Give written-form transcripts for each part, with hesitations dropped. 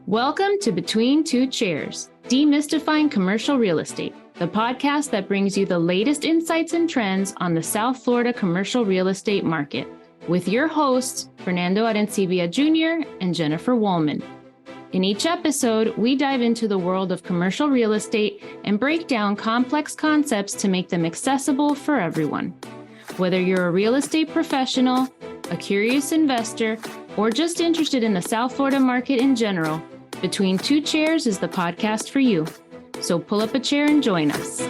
Welcome to Between Two Chairs, Demystifying Commercial Real Estate, the podcast that brings you the latest insights and trends on the South Florida commercial real estate market, with your hosts, Fernando Arencibia Jr. and Jennifer Woolman. In each episode, we dive into the world of commercial real estate and break down complex concepts to make them accessible for everyone. Whether you're a real estate professional, a curious investor, or just interested in the South Florida market in general, Between Two Chairs is the podcast for you. So pull up a chair and join us.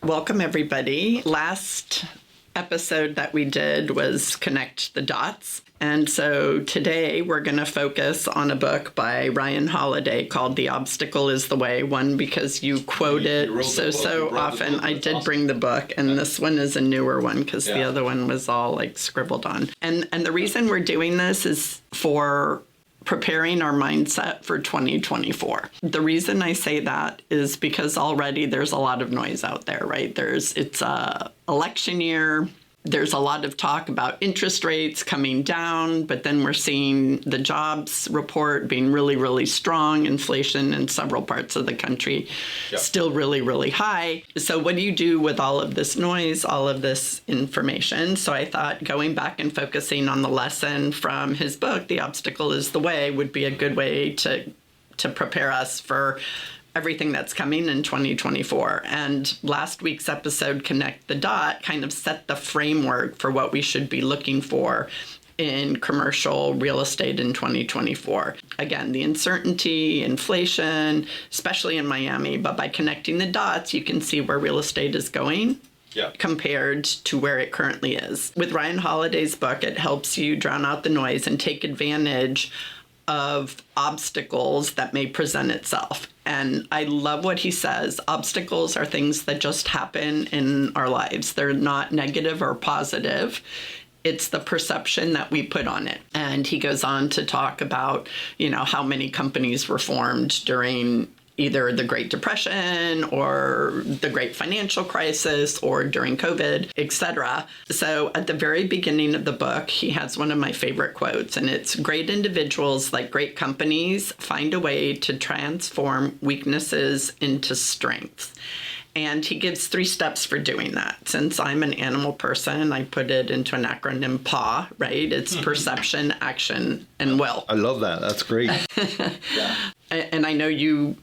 Welcome, everybody. Last episode that we did was Connect the Dots. And so today we're going to focus on a book by Ryan Holiday called The Obstacle is the Way. One, because you quote it so often. I did bring the book, and this one is a newer one because the other one was all like scribbled on. And the reason we're doing this is for preparing our mindset for 2024. The reason I say that is because already there's a lot of noise out there, right? It's a election year. There's a lot of talk about interest rates coming down, but then we're seeing the jobs report being really, really strong. Inflation in several parts of the country still really, really high. So what do you do with all of this noise, all of this information? So I thought going back and focusing on the lesson from his book, The Obstacle is the Way, would be a good way to prepare us for everything that's coming in 2024. And last week's episode, Connect the Dot, kind of set the framework for what we should be looking for in commercial real estate in 2024. Again, the uncertainty, inflation, especially in Miami, but by connecting the dots, you can see where real estate is going compared to where it currently is. With Ryan Holiday's book, it helps you drown out the noise and take advantage of obstacles that may present itself. And I love what he says. Obstacles are things that just happen in our lives. They're not negative or positive. It's the perception that we put on it. And he goes on to talk about, how many companies were formed during either the Great Depression or the Great Financial Crisis or during COVID, etc. So at the very beginning of the book, he has one of my favorite quotes, and it's, "Great individuals, like great companies, find a way to transform weaknesses into strengths." And he gives 3 steps for doing that. Since I'm an animal person, I put it into an acronym PAW, right? It's perception, action, and will. I love that. That's great. And I know you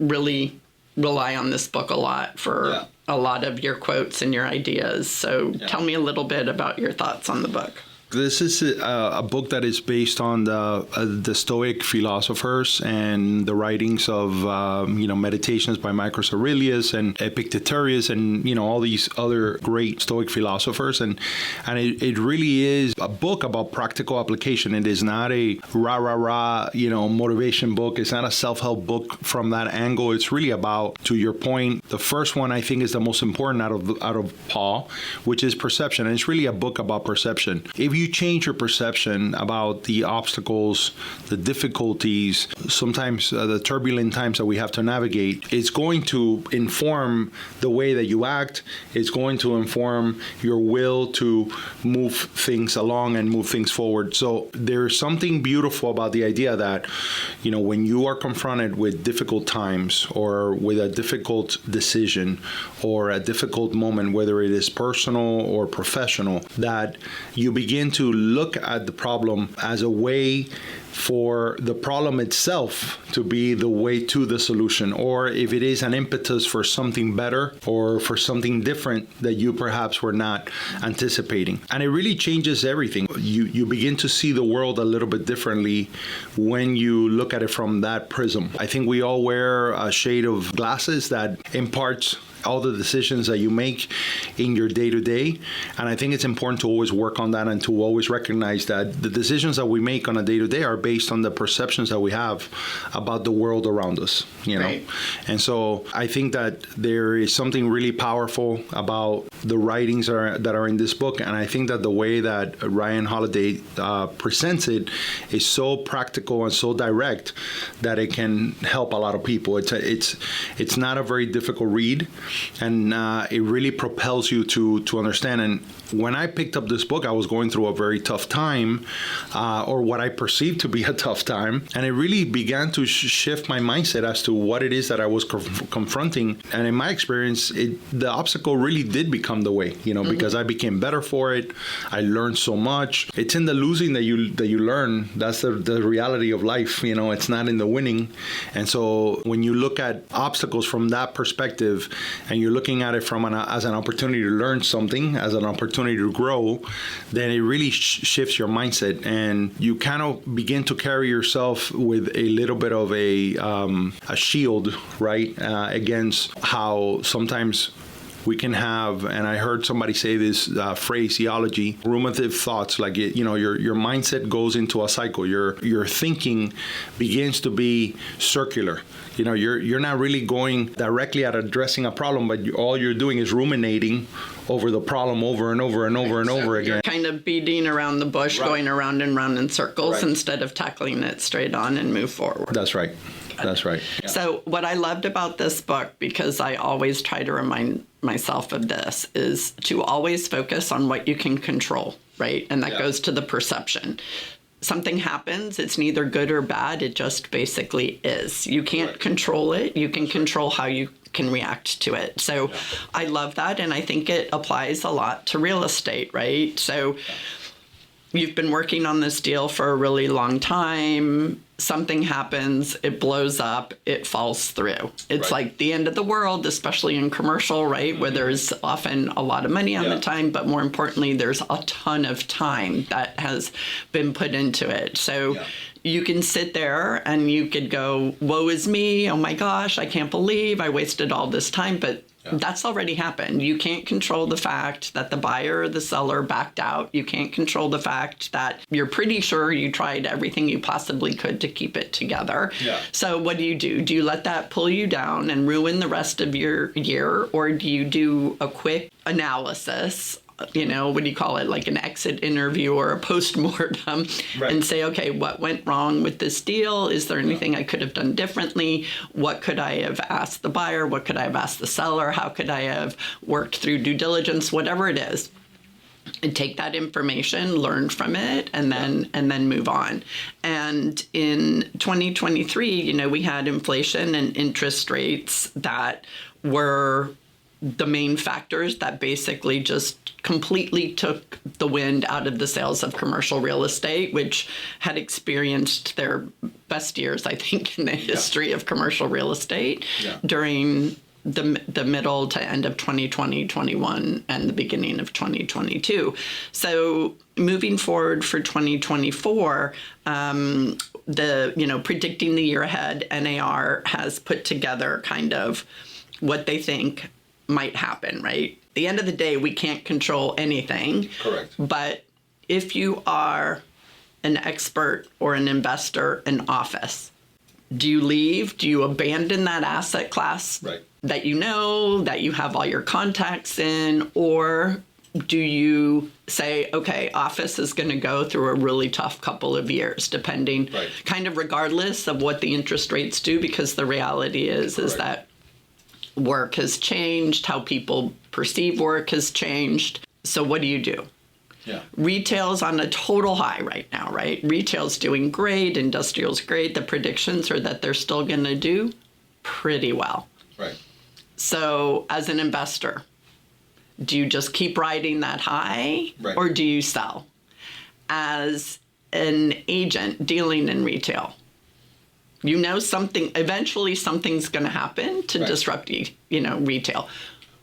really rely on this book a lot for a lot of your quotes and your ideas. So tell me a little bit about your thoughts on the book. This is a book that is based on the Stoic philosophers and the writings of Meditations by Marcus Aurelius and Epictetus and all these other great Stoic philosophers, and it really is a book about practical application. It is not a rah motivation book. It's not a self-help book from that angle. It's really about, to your point, the first one I think is the most important out of Paul, which is perception, and it's really a book about perception. If you change your perception about the obstacles, the difficulties, sometimes the turbulent times that we have to navigate, it's going to inform the way that you act. It's going to inform your will to move things along and move things forward. So there's something beautiful about the idea that, when you are confronted with difficult times or with a difficult decision or a difficult moment, whether it is personal or professional, that you begin to look at the problem as a way for the problem itself to be the way to the solution, or if it is an impetus for something better or for something different that you perhaps were not anticipating. And it really changes everything. You begin to see the world a little bit differently when you look at it from that prism. I think we all wear a shade of glasses that imparts all the decisions that you make in your day-to-day. And I think it's important to always work on that and to always recognize that the decisions that we make on a day-to-day are based on the perceptions that we have about the world around us, Right. And so I think that there is something really powerful about the writings that are in this book, and I think that the way that Ryan Holiday presents it is so practical and so direct that it can help a lot of people. It's not a very difficult read, and it really propels you to understand. And when I picked up this book, I was going through a very tough time, or what I perceived to be a tough time, and it really began to shift my mindset as to what it is that I was confronting. And in my experience, the obstacle really did become the way, because I became better for it. I learned so much. It's in the losing that you learn. That's the reality of life. It's not in the winning. And so when you look at obstacles from that perspective, and you're looking at it as an opportunity to learn something, as an opportunity to grow, then it really shifts your mindset, and you kind of begin to carry yourself with a little bit of a shield, right, against how sometimes we can have, and I heard somebody say this phraseology, ruminative thoughts, like your mindset goes into a cycle. Your thinking begins to be circular. You're not really going directly at addressing a problem, but all you're doing is ruminating over the problem over and over and over and over again. You're kind of beating around the bush, right, going around and round in circles, right, instead of tackling it straight on and move forward. That's right. That's right. Yeah. So what I loved about this book, because I always try to remind myself of this, is to always focus on what you can control, right? And that goes to the perception. Something happens, it's neither good or bad, it just basically is. You can't control it, you can control how you can react to it. So I love that, and I think it applies a lot to real estate, right? So you've been working on this deal for a really long time. Something happens, it blows up, it falls through. It's like the end of the world, especially in commercial, right? Where there's often a lot of money on the time, but more importantly, there's a ton of time that has been put into it. So you can sit there and you could go, woe is me, oh my gosh, I can't believe I wasted all this time. But that's already happened. You can't control the fact that the buyer or the seller backed out. You can't control the fact that you're pretty sure you tried everything you possibly could to keep it together. So what do? Do you let that pull you down and ruin the rest of your year? Or do you do a quick analysis, what do you call it, like an exit interview or a post-mortem, and say, okay, what went wrong with this deal? Is there anything I could have done differently? What could I have asked the buyer? What could I have asked the seller? How could I have worked through due diligence? Whatever it is. And take that information, learn from it, and then move on. And in 2023, we had inflation and interest rates that were the main factors that basically just completely took the wind out of the sales of commercial real estate, which had experienced their best years, I think, in the history of commercial real estate during the middle to end of 2020, 21, and the beginning of 2022. So moving forward for 2024, predicting the year ahead, NAR has put together kind of what they think might happen, right? At the end of the day, we can't control anything. Correct. But if you are an expert or an investor in office, do you leave? Do you abandon that asset class that that you have all your contacts in? Or do you say, okay, office is going to go through a really tough couple of years, depending, kind of regardless of what the interest rates do, because the reality is that work has changed, how people perceive work has changed. So what do you do? Retail's on a total high right now, right? Retail's doing great, industrial's great. The predictions are that they're still going to do pretty well. So as an investor, do you just keep riding that high or do you sell? As an agent dealing in retail, eventually something's going to happen to disrupt, retail.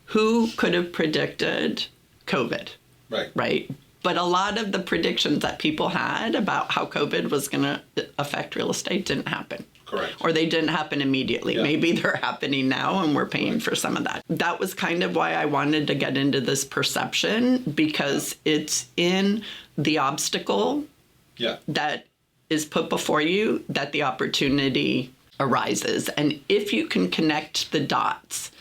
Who could have predicted COVID? Right. But a lot of the predictions that people had about how COVID was going to affect real estate didn't happen. Correct. Or they didn't happen immediately. Maybe they're happening now and we're paying for some of that. That was kind of why I wanted to get into this perception, because it's in the obstacle that is put before you that the opportunity arises. And if you can connect the dots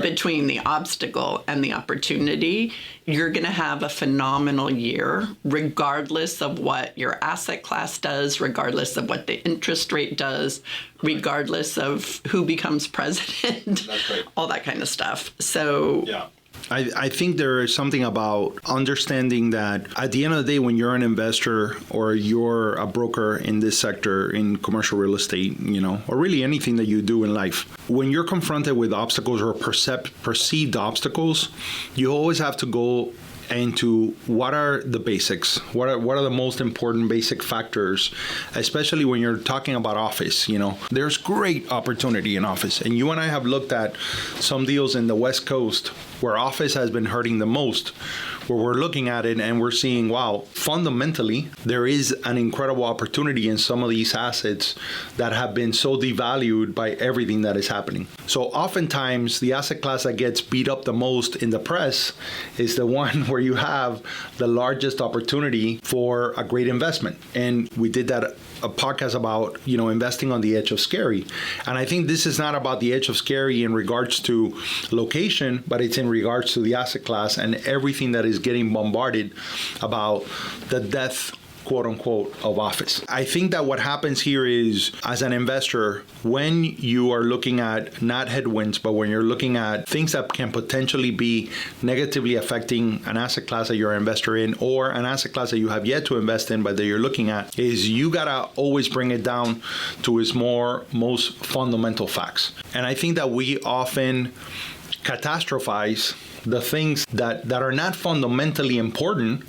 between the obstacle and the opportunity, you're going to have a phenomenal year, regardless of what your asset class does, regardless of what the interest rate does, regardless of who becomes president, all that kind of stuff. So I think there is something about understanding that at the end of the day, when you're an investor or you're a broker in this sector, in commercial real estate, or really anything that you do in life, when you're confronted with obstacles or perceived obstacles, you always have to go into what are the basics, what are the most important basic factors, especially when you're talking about office. There's great opportunity in office, and you and I have looked at some deals in the West Coast where office has been hurting the most, where we're looking at it and we're seeing, wow, fundamentally, there is an incredible opportunity in some of these assets that have been so devalued by everything that is happening. So oftentimes, the asset class that gets beat up the most in the press is the one where you have the largest opportunity for a great investment. And we did that a podcast about, investing on the edge of scary. And I think this is not about the edge of scary in regards to location, but it's in regards to the asset class and everything that is getting bombarded about the death, quote unquote, of office. I think that what happens here is, as an investor, when you are looking at not headwinds, but when you're looking at things that can potentially be negatively affecting an asset class that you're an investor in, or an asset class that you have yet to invest in, but that you're looking at, is you gotta always bring it down to its most fundamental facts. And I think that we often catastrophize the things that are not fundamentally important,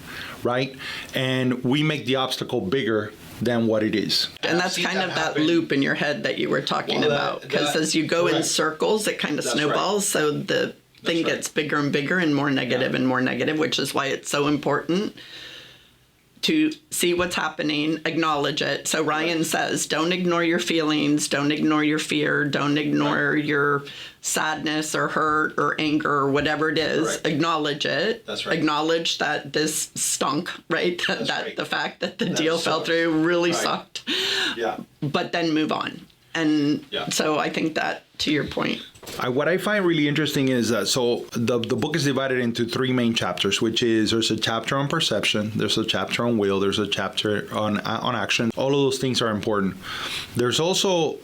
right? And we make the obstacle bigger than what it is. And that's kind of that loop in your head that you were talking about. Because as you go in circles, it kind of snowballs. So the thing gets bigger and bigger and more negative and more negative, which is why it's so important to see what's happening, acknowledge it. So Ryan says, don't ignore your feelings, don't ignore your fear, don't ignore your sadness or hurt or anger or whatever it is. Acknowledge it. That's right. Acknowledge that this stunk, right? That the fact that the deal fell through really sucked. Yeah. But then move on. And so I think that, to your point. What I find really interesting is that, so the book is divided into 3 main chapters, which is, there's a chapter on perception, there's a chapter on will, there's a chapter on action. All of those things are important. There's also,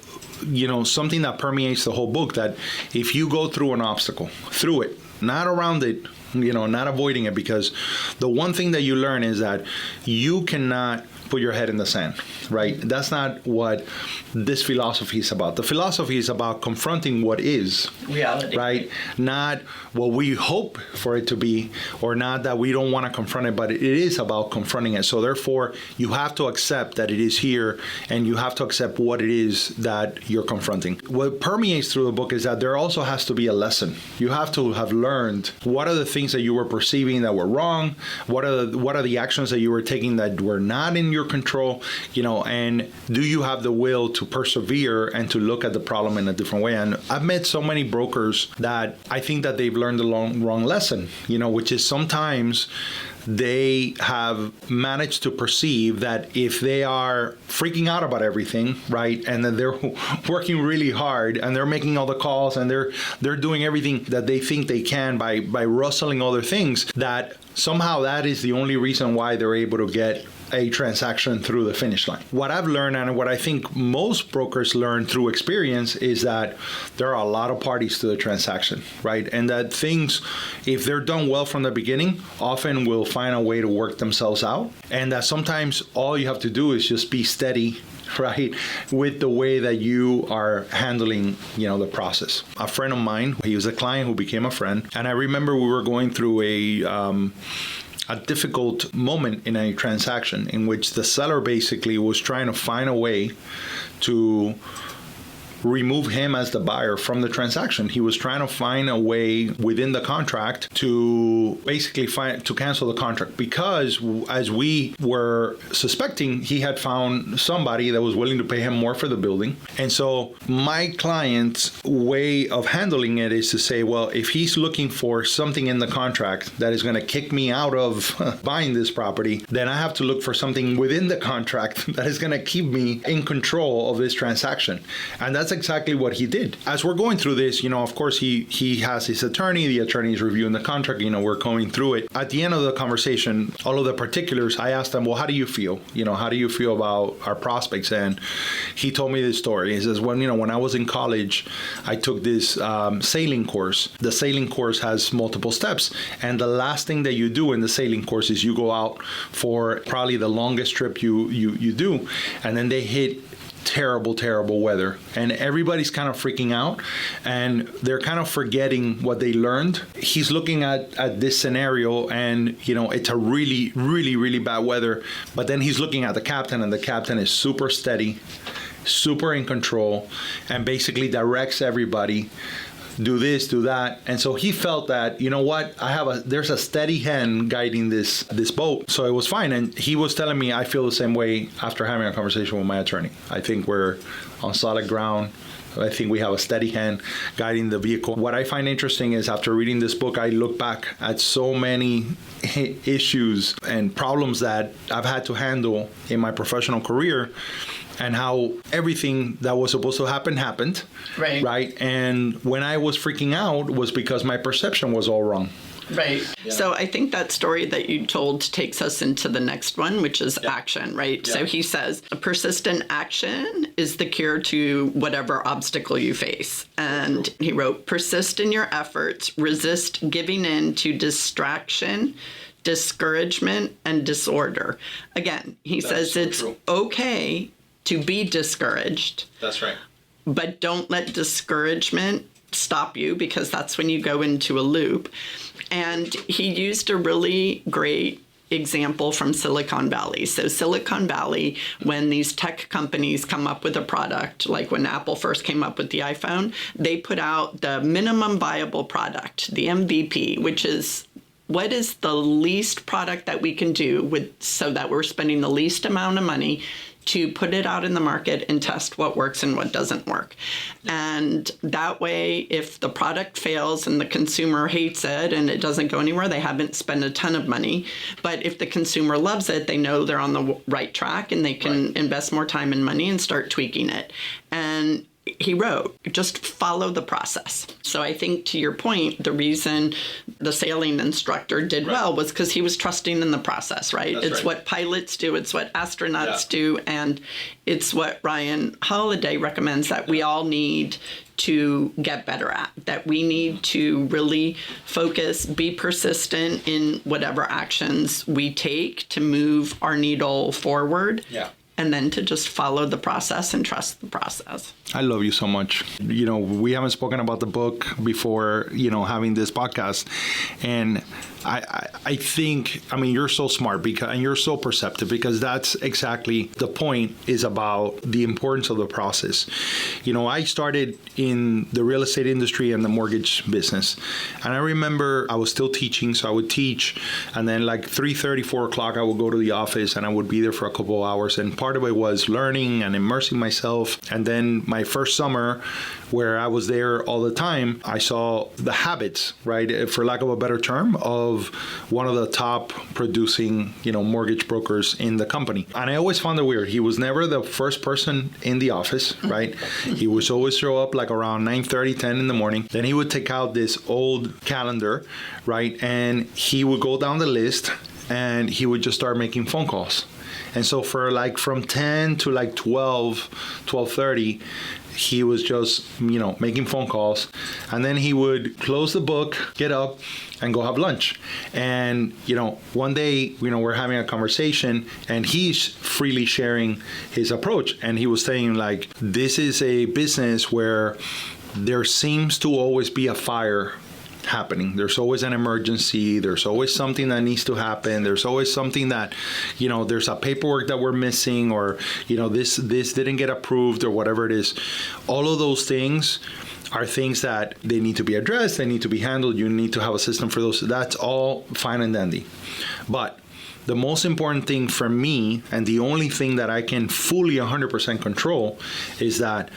something that permeates the whole book, that if you go through an obstacle, through it, not around it, not avoiding it, because the one thing that you learn is that you cannot put your head in the sand, right? That's not what this philosophy is about. The philosophy is about confronting what is reality, right? Not what we hope for it to be, or not that we don't want to confront it, but it is about confronting it. So therefore, you have to accept that it is here, and you have to accept what it is that you're confronting. What permeates through the book is that there also has to be a lesson. You have to have learned what are the things that you were perceiving that were wrong, what are the actions that you were taking that were not in your control, and do you have the will to persevere and to look at the problem in a different way? And I've met so many brokers that I think that they've learned the wrong lesson, which is sometimes they have managed to perceive that if they are freaking out about everything, right, and then they're working really hard and they're making all the calls and they're doing everything that they think they can by rustling other things, that somehow that is the only reason why they're able to get a transaction through the finish line. What I've learned, and what I think most brokers learn through experience, is that there are a lot of parties to the transaction, right? And that things, if they're done well from the beginning, often will find a way to work themselves out. And that sometimes all you have to do is just be steady, right, with the way that you are handling, the process. A friend of mine, he was a client who became a friend, and I remember we were going through a difficult moment in a transaction in which the seller basically was trying to find a way to remove him as the buyer from the transaction. He was trying to find a way within the contract to basically to cancel the contract, because as we were suspecting, he had found somebody that was willing to pay him more for the building. And so my client's way of handling it is to say, well, if he's looking for something in the contract that is going to kick me out of buying this property, then I have to look for something within the contract that is going to keep me in control of this transaction. And that's exactly what he did. As we're going through this, of course, he has his attorney. The attorney is reviewing the contract. We're going through it. At the end of the conversation, all of the particulars, I asked him, well, how do you feel? How do you feel about our prospects? And he told me this story. He says, when I was in college, I took this sailing course. The sailing course has multiple steps. And the last thing that you do in the sailing course is you go out for probably the longest trip you do. And then they hit terrible weather, and everybody's kind of freaking out, and they're kind of forgetting what they learned. He's looking at this scenario, and it's a really bad weather, but then he's looking at the captain, and the captain is super steady, super in control, and basically directs everybody, do this, do that. And so he felt that, there's a steady hand guiding this boat. So it was fine. And he was telling me, I feel the same way after having a conversation with my attorney. I think we're on solid ground. I think we have a steady hand guiding the vehicle. What I find interesting is after reading this book, I look back at so many issues and problems that I've had to handle in my professional career, and how everything that was supposed to happen happened. Right. And when I was freaking out was because my perception was all wrong. Right. Yeah. So I think that story that you told takes us into the next one, which is action, right? Yeah. So he says, a persistent action is the cure to whatever obstacle you face. And he wrote, persist in your efforts, resist giving in to distraction, discouragement, and disorder. Again, he says it's okay to be discouraged. That's right. But don't let discouragement stop you, because that's when you go into a loop. And he used a really great example from Silicon Valley. So Silicon Valley, when these tech companies come up with a product, like when Apple first came up with the iPhone, they put out the minimum viable product, the MVP, which is what is the least product that we can do so that we're spending the least amount of money to put it out in the market and test what works and what doesn't work. And that way, if the product fails and the consumer hates it and it doesn't go anywhere, they haven't spent a ton of money. But if the consumer loves it, they know they're on the right track and they can invest more time and money and start tweaking it. And he wrote, just follow the process. So I think, to your point, the reason the sailing instructor did well was because he was trusting in the process, right? That's it's what pilots do. It's what astronauts do. And it's what Ryan Holiday recommends that we all need to get better at, that we need to really focus, be persistent in whatever actions we take to move our needle forward. Yeah. And then to just follow the process and trust the process. I love you so much. We haven't spoken about the book before, having this podcast. And I think, you're so smart and you're so perceptive, because that's exactly the point, is about the importance of the process. I started in the real estate industry and the mortgage business. And I remember I was still teaching, so I would teach. And then like 3:30, 4 o'clock, I would go to the office and I would be there for a couple of hours. And part of it was learning and immersing myself. And then my first summer, where I was there all the time, I saw the habits, right, for lack of a better term, of one of the top producing, mortgage brokers in the company. And I always found it weird. He was never the first person in the office, right? He would always show up like around 9:30, 10 in the morning. Then he would take out this old calendar, right? And he would go down the list and he would just start making phone calls. And so for from 10 to 12, 12:30, he was just, making phone calls. And then he would close the book, get up, and go have lunch. And, one day, we're having a conversation and he's freely sharing his approach. And he was saying, this is a business where there seems to always be a fire happening. There's always an emergency. There's always something that needs to happen. There's always something that, there's a paperwork that we're missing, or, this didn't get approved, or whatever it is. All of those things are things that they need to be addressed. They need to be handled. You need to have a system for those. That's all fine and dandy. But the most important thing for me, and the only thing that I can fully 100% control, is that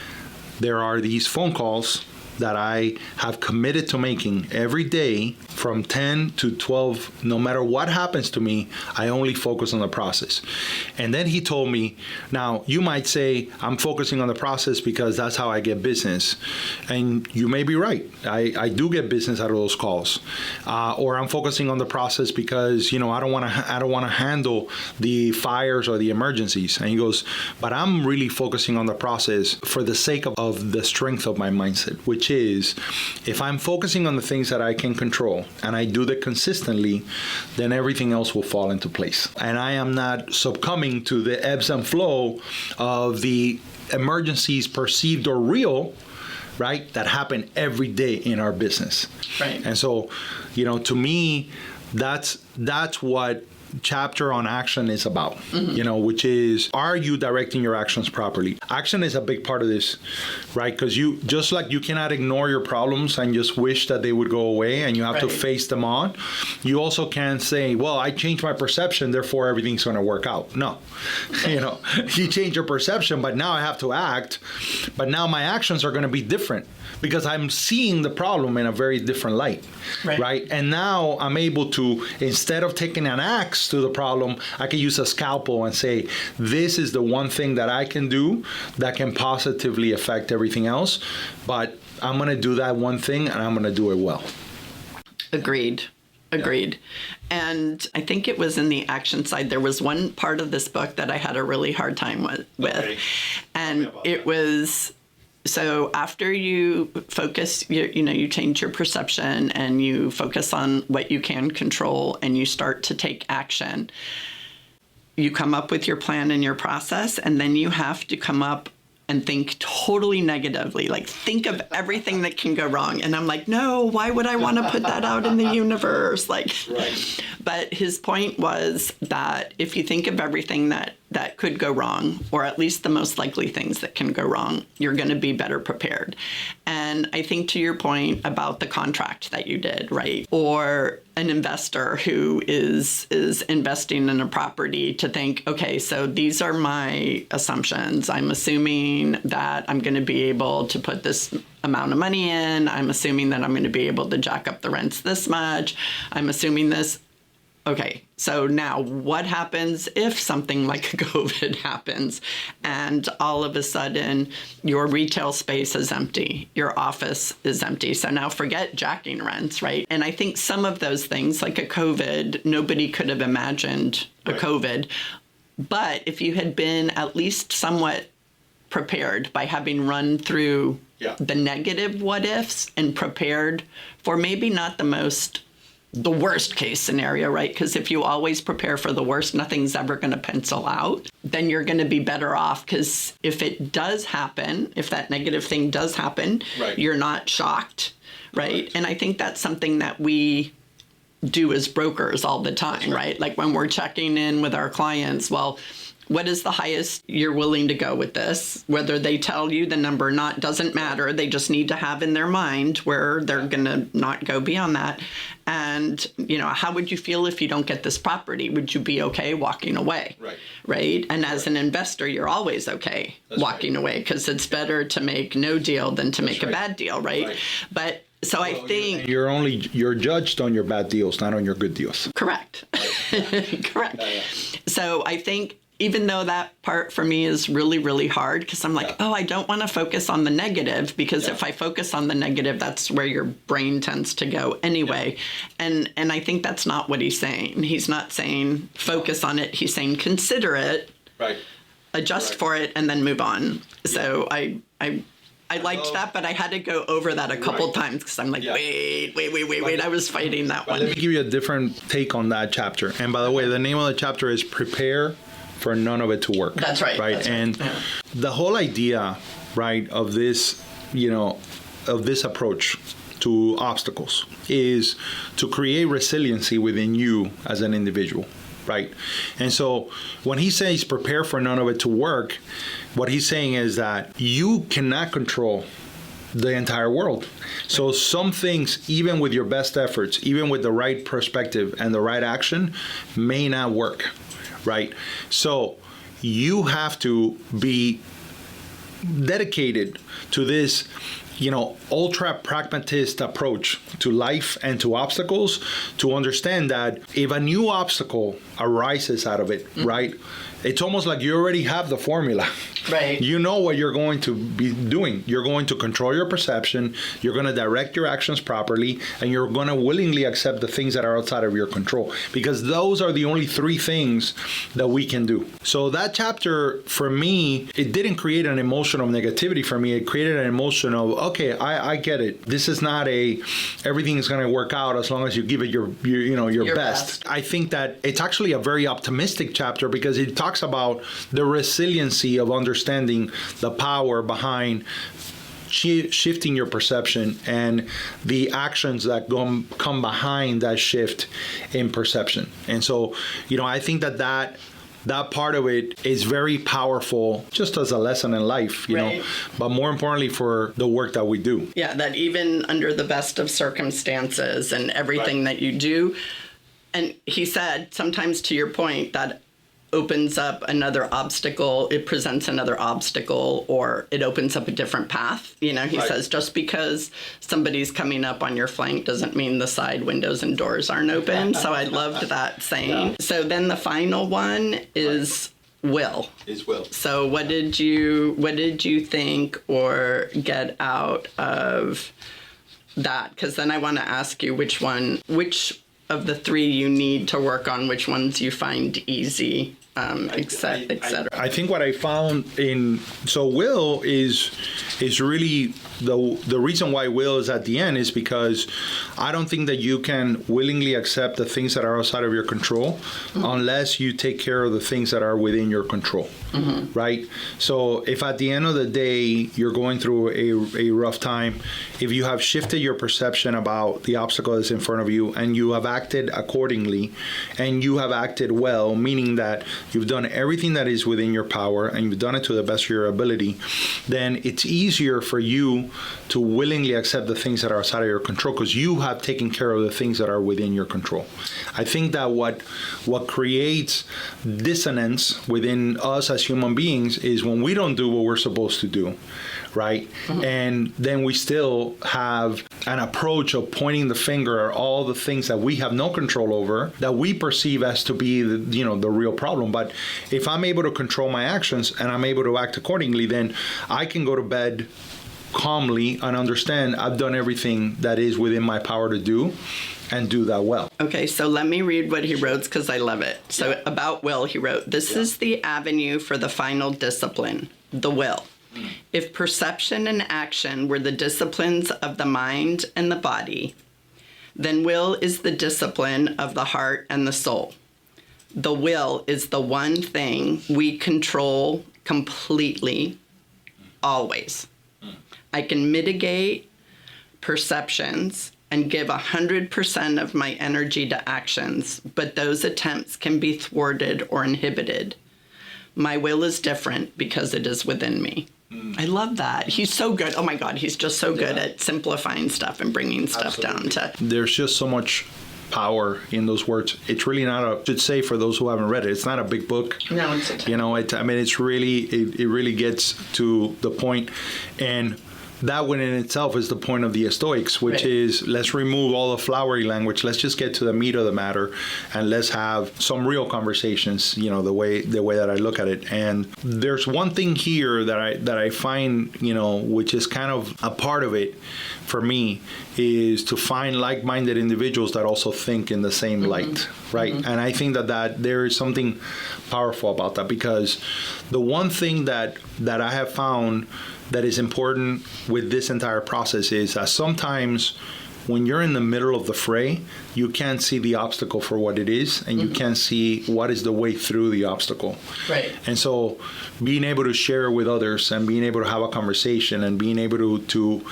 there are these phone calls that I have committed to making every day from 10 to 12, no matter what happens to me, I only focus on the process. And then he told me, now you might say, I'm focusing on the process because that's how I get business. And you may be right. I do get business out of those calls. Or I'm focusing on the process because, I don't want to handle the fires or the emergencies. And he goes, but I'm really focusing on the process for the sake of the strength of my mindset, which is if I'm focusing on the things that I can control and I do that consistently, then everything else will fall into place. And I am not succumbing to the ebbs and flow of the emergencies, perceived or real, right, that happen every day in our business. Right. And so, to me, that's what chapter on action is about, which is, are you directing your actions properly? Action is a big part of this, right? Because you cannot ignore your problems and just wish that they would go away and you have to face them on. You also can't say, well, I changed my perception, therefore everything's going to work out. No, you change your perception, but now I have to act. But now my actions are going to be different because I'm seeing the problem in a very different light, right? And now I'm able to, instead of taking an axe to the problem, I can use a scalpel and say, this is the one thing that I can do that can positively affect everything else, but I'm going to do that one thing and I'm going to do it well. Agreed. And I think it was in the action side. There was one part of this book that I had a really hard time with. Okay. And it was... So after you focus, you change your perception and you focus on what you can control and you start to take action, you come up with your plan and your process, and then you have to come up and think totally negatively, like think of everything that can go wrong. And I'm like, no, why would I want to put that out in the universe? But his point was that if you think of everything that could go wrong, or at least the most likely things that can go wrong, you're going to be better prepared. And I think to your point about the contract that you did, right? Or an investor who is investing in a property to think, okay, so these are my assumptions. I'm assuming that I'm going to be able to put this amount of money in. I'm assuming that I'm going to be able to jack up the rents this much. I'm assuming this. Okay, so now what happens if something like COVID happens and all of a sudden your retail space is empty, your office is empty? So now forget jacking rents, right? And I think some of those things, like a COVID, nobody could have imagined a COVID. But if you had been at least somewhat prepared by having run through the negative what ifs and prepared for maybe not the worst case scenario, right? Because if you always prepare for the worst, nothing's ever going to pencil out. Then you're going to be better off, because if it does happen, if that negative thing does happen, you're not shocked, right? And I think that's something that we do as brokers all the time, right? Like when we're checking in with our clients, well, what is the highest you're willing to go with this? Whether they tell you the number or not doesn't matter. They just need to have in their mind where they're going to not go beyond that. And, how would you feel if you don't get this property? Would you be okay walking away? Right? And as an investor, you're always okay walking away, because it's better to make no deal than to make a bad deal, right? But so I think you're judged on your bad deals, not on your good deals. Correct. Correct. So I think, even though that part for me is really, really hard, because I'm like, I don't want to focus on the negative, because if I focus on the negative, that's where your brain tends to go anyway. And I think that's not what he's saying. He's not saying focus on it. He's saying consider it, adjust for it, and then move on. So I liked that, but I had to go over that a couple times, because I'm like, wait. I was fighting that one. Let me give you a different take on that chapter. And by the way, the name of the chapter is Prepare for None of It to Work. That's right. Right. And the whole idea, right, of this, of this approach to obstacles is to create resiliency within you as an individual. Right. And so when he says prepare for none of it to work, what he's saying is that you cannot control the entire world. So some things, even with your best efforts, even with the right perspective and the right action, may not work. Right? So you have to be dedicated to this ultra pragmatist approach to life and to obstacles to understand that if a new obstacle arises out of it, right? It's almost like you already have the formula. Right. You know what you're going to be doing. You're going to control your perception, you're going to direct your actions properly, and you're going to willingly accept the things that are outside of your control, because those are the only three things that we can do. So that chapter, for me, it didn't create an emotion of negativity for me. It created an emotion of, okay, I get it. This is not everything is going to work out as long as you give it your best. I think that it's actually a very optimistic chapter because it talks about the resiliency of understanding the power behind shifting your perception and the actions that come behind that shift in perception. And so, I think that part of it is very powerful just as a lesson in life, right. But more importantly for the work that we do. Yeah, that even under the best of circumstances and everything that you do, and he said, sometimes to your point, that opens up another obstacle, it presents another obstacle, or it opens up a different path. He says, just because somebody's coming up on your flank doesn't mean the side windows and doors aren't open. So I loved that saying. Yeah. So then the final one is will. So what did you think or get out of that? Because then I want to ask you which of the three you need to work on, which ones you find easy, et cetera. I think what I found will is really the reason why will is at the end is because I don't think that you can willingly accept the things that are outside of your control unless you take care of the things that are within your control, right? So if at the end of the day you're going through a rough time, if you have shifted your perception about the obstacle that's in front of you and you have acted accordingly and you have acted well, meaning that you've done everything that is within your power and you've done it to the best of your ability, then it's easier for you to willingly accept the things that are outside of your control because you have taken care of the things that are within your control. I think that what creates dissonance within us as human beings is when we don't do what we're supposed to do, right? And then we still have an approach of pointing the finger at all the things that we have no control over, that we perceive as to be the real problem. But if I'm able to control my actions and I'm able to act accordingly, then I can go to bed calmly and understand I've done everything that is within my power to do and do that well. Okay, so let me read what he wrote because I love it. So about will, he wrote, this is the avenue for the final discipline, the will. If perception and action were the disciplines of the mind and the body, then will is the discipline of the heart and the soul. The will is the one thing we control completely, always. I can mitigate perceptions and give 100% of my energy to actions, but those attempts can be thwarted or inhibited. My will is different because it is within me. I love that. He's so good. Oh my God, he's just so good at simplifying stuff and bringing stuff down to... There's just so much power in those words. It's really not I should say for those who haven't read it, it's not a big book. No, it's a it's really, it really gets to the point. And that one in itself is the point of the Stoics, which is let's remove all the flowery language. Let's just get to the meat of the matter, and let's have some real conversations. The way that I look at it. And there's one thing here that I find, which is kind of a part of it for me, is to find like-minded individuals that also think in the same light, right? And I think that there is something powerful about that, because the one thing that I have found that is important with this entire process is that sometimes when you're in the middle of the fray, you can't see the obstacle for what it is, and you can't see what is the way through the obstacle. Right. And so being able to share with others and being able to have a conversation and being able to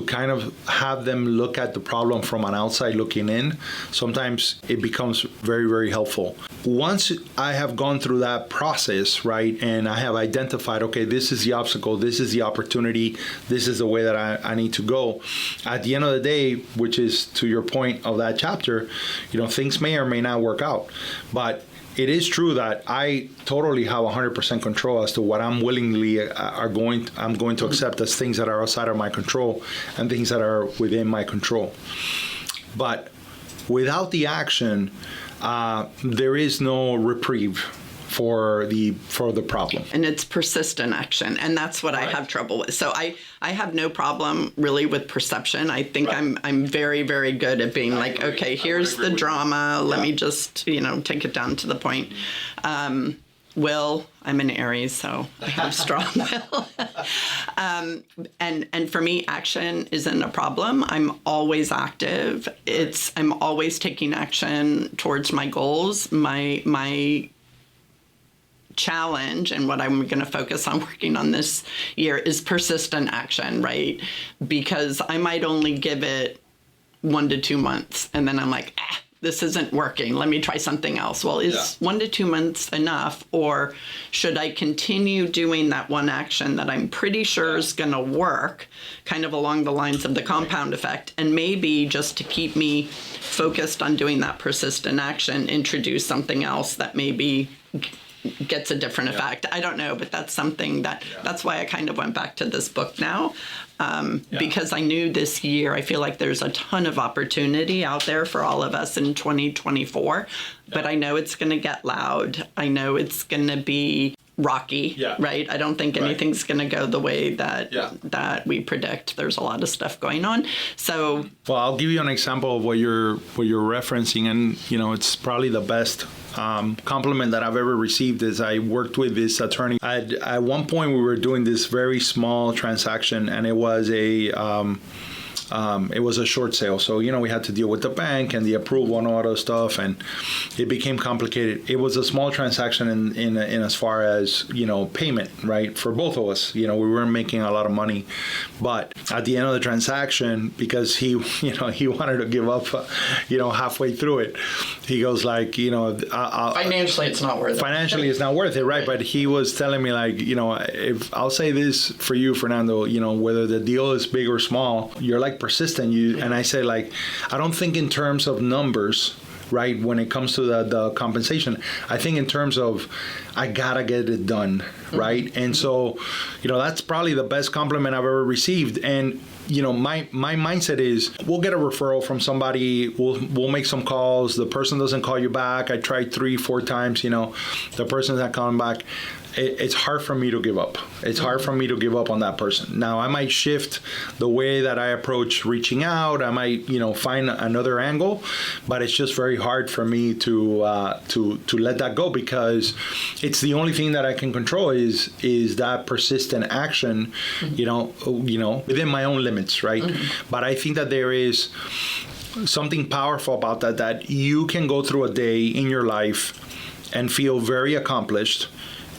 kind of have them look at the problem from an outside looking in, sometimes it becomes very, very helpful. Once I have gone through that process, right, and I have identified, okay, this is the obstacle, this is the opportunity, this is the way that I need to go, at the end of the day, which is to your point of that chapter, things may or may not work out. But it is true that I totally have 100% control as to what I'm willingly I'm going to accept as things that are outside of my control and things that are within my control. But without the action, there is no reprieve for the problem. And it's persistent action, and that's what I have trouble with. So I have no problem really with perception. I think I'm very, very good at being like, okay, here's the drama. Let me just, take it down to the point. Will, I'm an Aries, so I have strong will. And for me, action isn't a problem. I'm always active. I'm always taking action towards my goals. My challenge and what I'm going to focus on working on this year is persistent action, right? Because I might only give it 1 to 2 months, and then I'm like, this isn't working. Let me try something else. Well, is 1 to 2 months enough, or should I continue doing that one action that I'm pretty sure is going to work, kind of along the lines of the compound effect, and maybe just to keep me focused on doing that persistent action, introduce something else that maybe gets a different effect. I don't know, but that's something that's why I kind of went back to this book now, because I knew this year, I feel like there's a ton of opportunity out there for all of us in 2024, but I know it's going to get loud. I know it's going to be rocky, right? I don't think anything's going to go the way that we predict. There's a lot of stuff going on. So, well, I'll give you an example of what you're referencing, and it's probably the best compliment that I've ever received. Is I worked with this attorney. At one point, we were doing this very small transaction, and it was a short sale. So, we had to deal with the bank and the approval and all that stuff, and it became complicated. It was a small transaction in as far as, payment, right? For both of us, we weren't making a lot of money. But at the end of the transaction, because he wanted to give up, halfway through it, he goes like, financially, it's not worth it. Financially, it's not worth it, right? But he was telling me like, if I'll say this for you, Fernando, whether the deal is big or small, you're like persistent. And I say like, I don't think in terms of numbers, right? When it comes to the compensation, I think in terms of I gotta get it done, right? And so, that's probably the best compliment I've ever received. And my mindset is we'll get a referral from somebody, we'll make some calls, the person doesn't call you back, I tried 3-4 times, the person's not calling back. It's hard for me to give up. It's hard for me to give up on that person. Now, I might shift the way that I approach reaching out. I might, find another angle, but it's just very hard for me to let that go, because it's the only thing that I can control is that persistent action, within my own limits, right? But I think that there is something powerful about that you can go through a day in your life and feel very accomplished.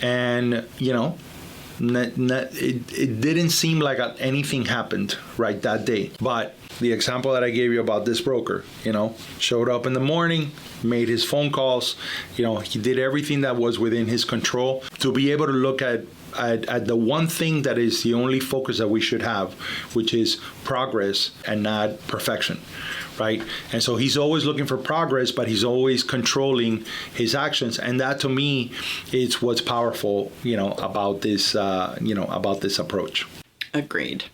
And, it didn't seem like anything happened right that day. But the example that I gave you about this broker, showed up in the morning, made his phone calls, he did everything that was within his control to be able to look at the one thing that is the only focus that we should have, which is progress and not perfection. Right? And so he's always looking for progress, but he's always controlling his actions. And that to me is what's powerful, about this, about this approach. Agreed.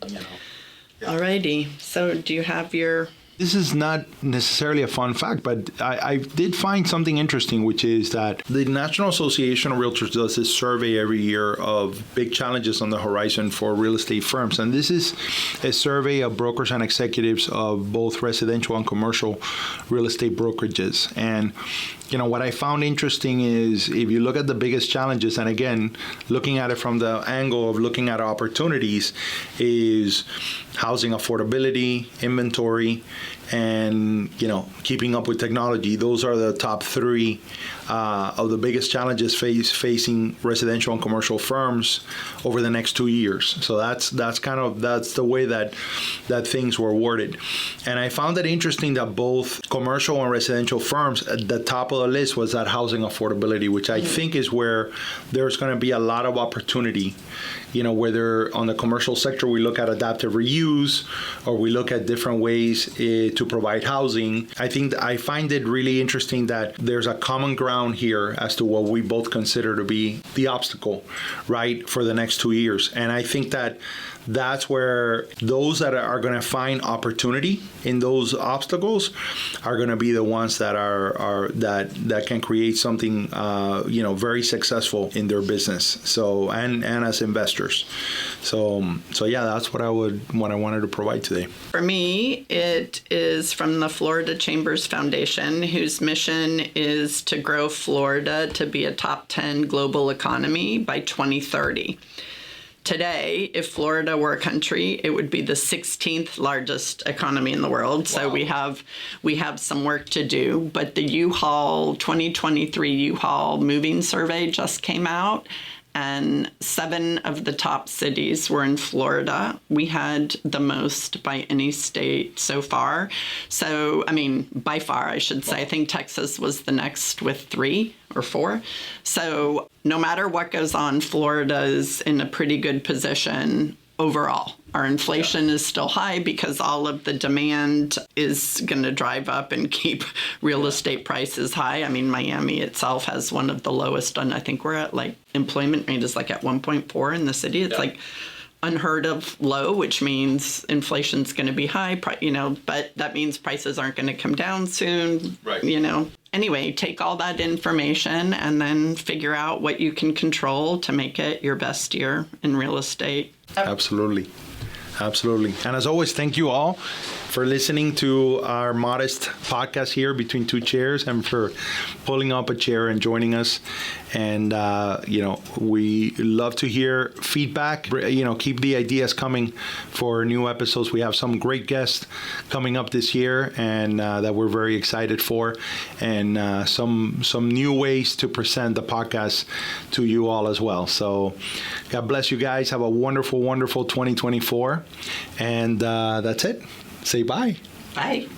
All righty. So do you have your... This is not necessarily a fun fact, but I did find something interesting, which is that the National Association of Realtors does this survey every year of big challenges on the horizon for real estate firms. And this is a survey of brokers and executives of both residential and commercial real estate brokerages. And what I found interesting is if you look at the biggest challenges, and again, looking at it from the angle of looking at opportunities, is housing affordability, inventory, and keeping up with technology. Those are the top 3 of the biggest challenges facing residential and commercial firms over the next 2 years. So that's the way that things were worded. And I found it interesting that both commercial and residential firms, at the top of the list was that housing affordability, which I think is where there's going to be a lot of opportunity. Whether on the commercial sector we look at adaptive reuse or we look at different ways to provide housing. I find it really interesting that there's a common ground here as to what we both consider to be the obstacle, right, for the next 2 years. And I think that's where those that are going to find opportunity in those obstacles are going to be the ones that that can create something very successful in their business. So and as investors. So yeah, that's what I wanted to provide today. For me, it is from the Florida Chambers Foundation, whose mission is to grow Florida to be a top 10 global economy by 2030. Today, if Florida were a country, it would be the 16th largest economy in the world. So wow. we have some work to do. But the U-Haul 2023 U-Haul moving survey just came out, and 7 of the top cities were in Florida. We had the most by any state so far. So, by far, I should say. I think Texas was the next with 3 or 4. So no matter what goes on, Florida is in a pretty good position overall. Our inflation is still high because all of the demand is going to drive up and keep real estate prices high. Miami itself has one of the lowest, and I think we're at employment rate is at 1.4 in the city. It's unheard of low, which means inflation's going to be high, but that means prices aren't going to come down soon, right? Anyway, take all that information and then figure out what you can control to make it your best year in real estate. Absolutely. And as always, thank you all for listening to our modest podcast here between 2 chairs and for pulling up a chair and joining us. And, we love to hear feedback. Keep the ideas coming for new episodes. We have some great guests coming up this year and that we're very excited for, and some new ways to present the podcast to you all as well. So God bless you guys. Have a wonderful, wonderful 2024. And that's it. Say bye. Bye.